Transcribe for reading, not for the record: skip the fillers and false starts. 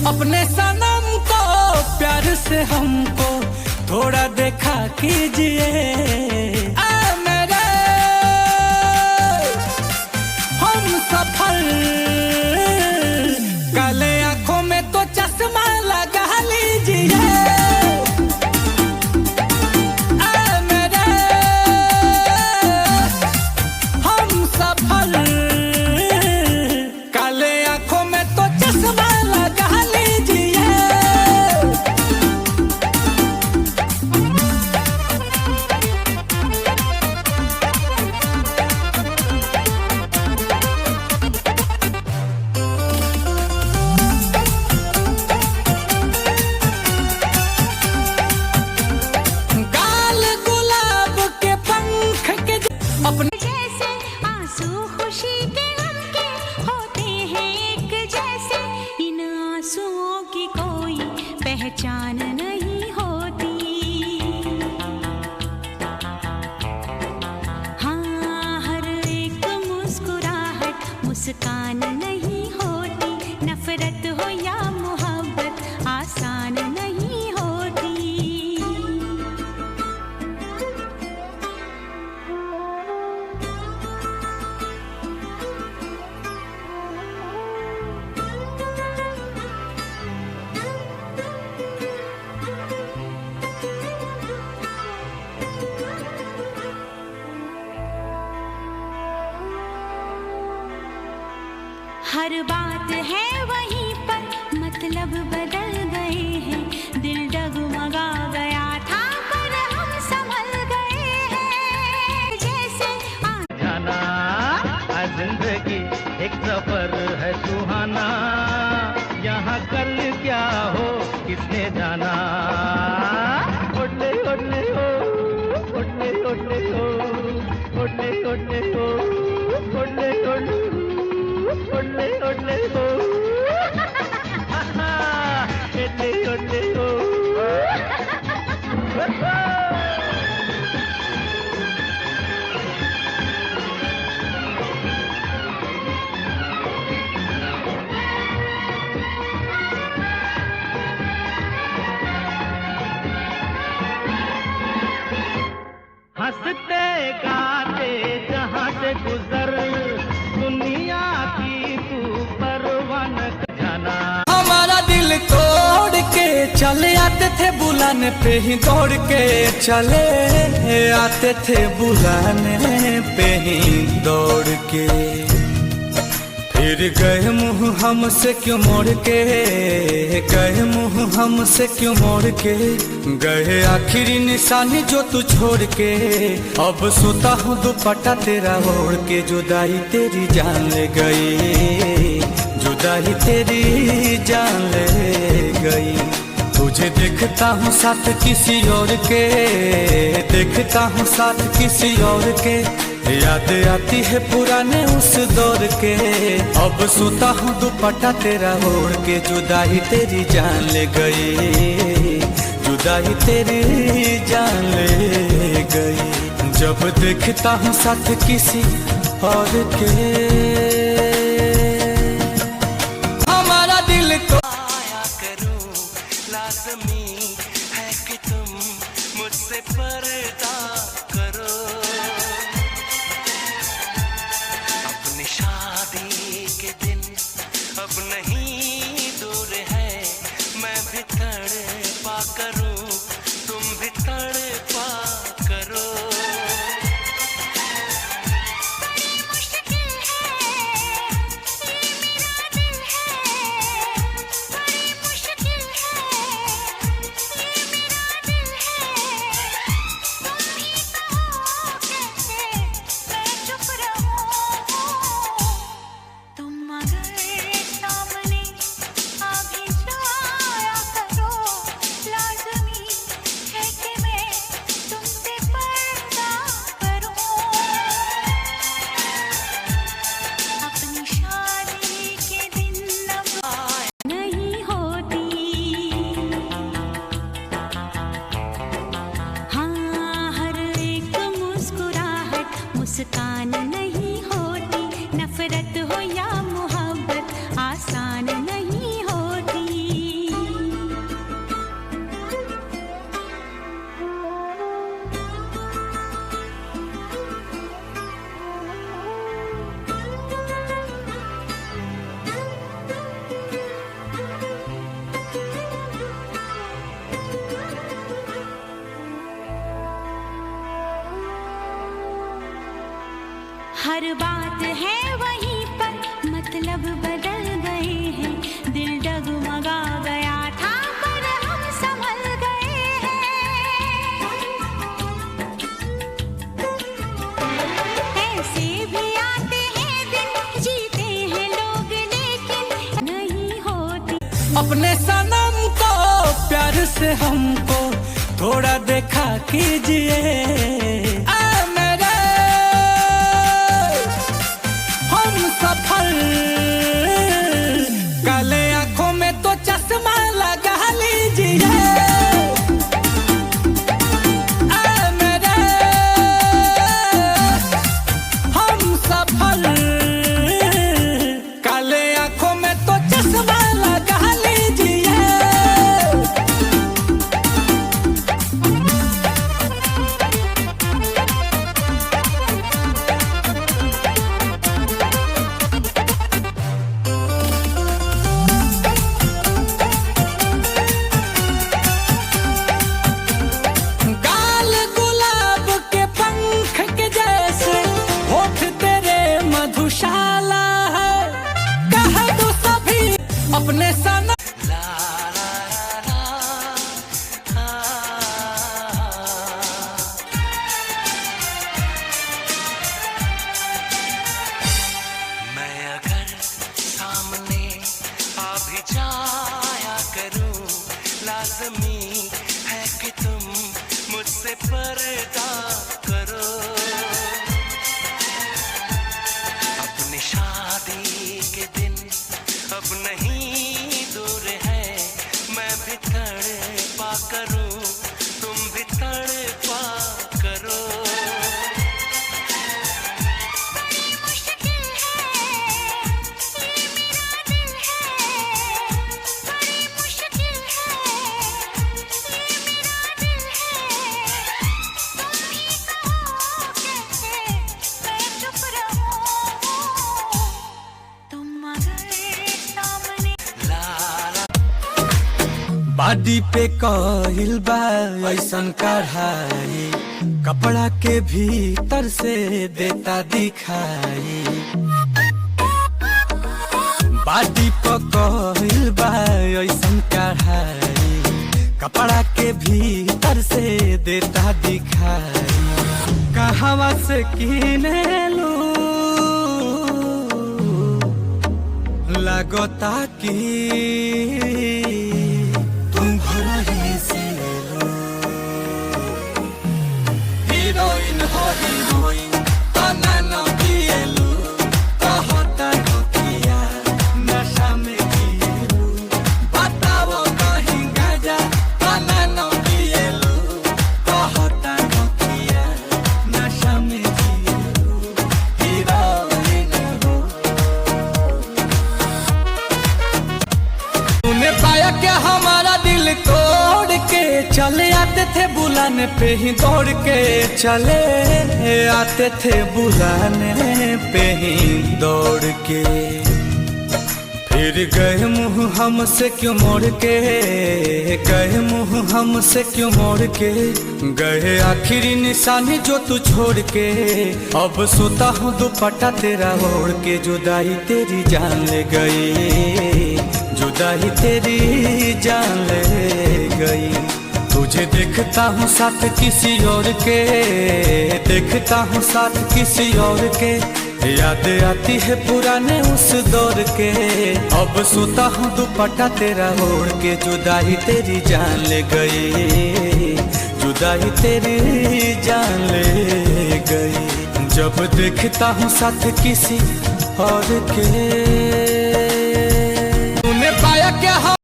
अपने सनम को प्यार से हमको थोड़ा देखा कीजिए। मेरे हम सफल काले आंखों में तो चश्मा लगा लीजिए। मेरे हम सफल काले आंखों में तो चश्मा लगा लीजिए। गाल गुलाब के पंख के अपने जैसे आंसू खुशी के गम के होते हैं एक जैसे, इन आंसुओं की कोई पहचान नहीं होती। हाँ, हर एक मुस्कुराहट मुस्कान नहीं होती। नफरत हो या मोहब्बत आसान नहीं होती। हर बात है वहीं पर, मतलब बदल गए हैं। दिल डगमगा गया था पर हम संभल गए हैं। जैसे जाना जिंदगी एक सफर है सुहाना, यहाँ कल क्या हो किसने जाना। ओडले ओडले हो, ओडले ओडले हो, ओडले ओडले हो, ओडले ओडले हो, ओडले ओडले हो, ओडले ओडले हो। हंसते गाते जहाँ से गुजर, दुनिया की तू परवाह न जाना। हमारा दिल तोड़ के चले आते थे बुलाने पे ही दौड़ के चले आते थे बुलाने पे ही दौड़ के। फिर गए मुंह हमसे क्यों मोड़ के, गए मुंह हमसे क्यों मोड़ के, गए आखिरी निशानी जो तू छोड़ के। अब सोता हूँ दुपट्टा तेरा ओढ़ के, जुदाई तेरी जान ले गई, जुदाई तेरी जान ले गई। तुझे देखता हूँ साथ किसी और के, देखता हूँ साथ किसी और के, याद आती है पुराने उस दौर के। अब सोता हूँ दुपट्टा तेरा ओढ़ के, जुदाई तेरी जान ले गई, जुदाई तेरी जान ले गई। जब देखता हूँ साथ किसी और के, हमारा दिल को आया करूं, लाज़मी है कि तुम मुझसे पर्दा करो। अपनी शादी के दिन अब नहीं दूर है, मैं भी तड़पा करूं, तुम भी तड़पा करो। मुस्कान नहीं होती, नफरत हो या मोहब्बत आसान नहीं होती। हर बात है वहीं पर, मतलब बदल गए हैं। दिल डगमगा गया था पर हम संभल गए हैं। ऐसे भी आते हैं दिन, जीते हैं लोग लेकिन नहीं होती। अपने सनम को प्यार से हमको थोड़ा देखा कीजिए। मेरे हम सफल, काले आंखों में तो चश्मा लगा लीजिए। मेरे हम सफल, काले आंखों में तो चश्मा लगा लीजिए। गाल गुलाब के पंख के जैसे, होठ तेरे मधुशाला है। कह दो सभी अपने सनम। मैं अगर सामने आ भी जाया करूं, लाज़मी है कि तुम मुझसे पर्दा करो। अपनी शादी के दिन अब नहीं दूर है, मैं भी तड़पा करूं, तुम भी तड़पा करो। मुश्किल है ये मेरा दिल है, बड़ी मुश्किल है ये मेरा दिल है। तुम ही कहो कैसे मैं चुप रहूं, तुम अगर सामने। बाडी पे कहिल बा ऐसन कढ़ाई, कपड़ा के भीतर से देता दिखाई। बाडी पे कहिल बा ऐसन कढ़ाई, कपड़ा के भीतर से देता दिखाई। कहवा से किने लू, लगता कि तुम घर ही से लो। हीरोइन हो हीरोइन तना न पिएलू, कहता नोकिया नशा में जिएलू। बताओ कहीं गाजा तना न पिएलू, कहता नोकिया नशा में जिएलू। हीरोइन हो। तूने पाया क्या हमारा दिल तोड़ के, चले आते थे बुलाने पे ही दौड़ के, चले आते थे बुलाने पे ही दौड़ के। फिर गए मुंह हमसे क्यों मोड़ के, गए मुंह हमसे क्यों मोड़ के। गए आखिरी निशानी जो तू छोड़ के, अब सोता हूँ दुपट्टा तेरा ओढ़ के। जुदाई तेरी जान ले गई, जुदाई तेरी जान ले गई। तुझे देखता हूँ साथ किसी और के, देखता हूँ साथ किसी और के। याद आती है पुराने उस दौर के, अब सोता हूँ दुपट्टा तेरा ओढ़ के। जुदाई तेरी जान ले गई, जुदाई तेरी जान ले गई। जब देखता हूँ साथ किसी और के।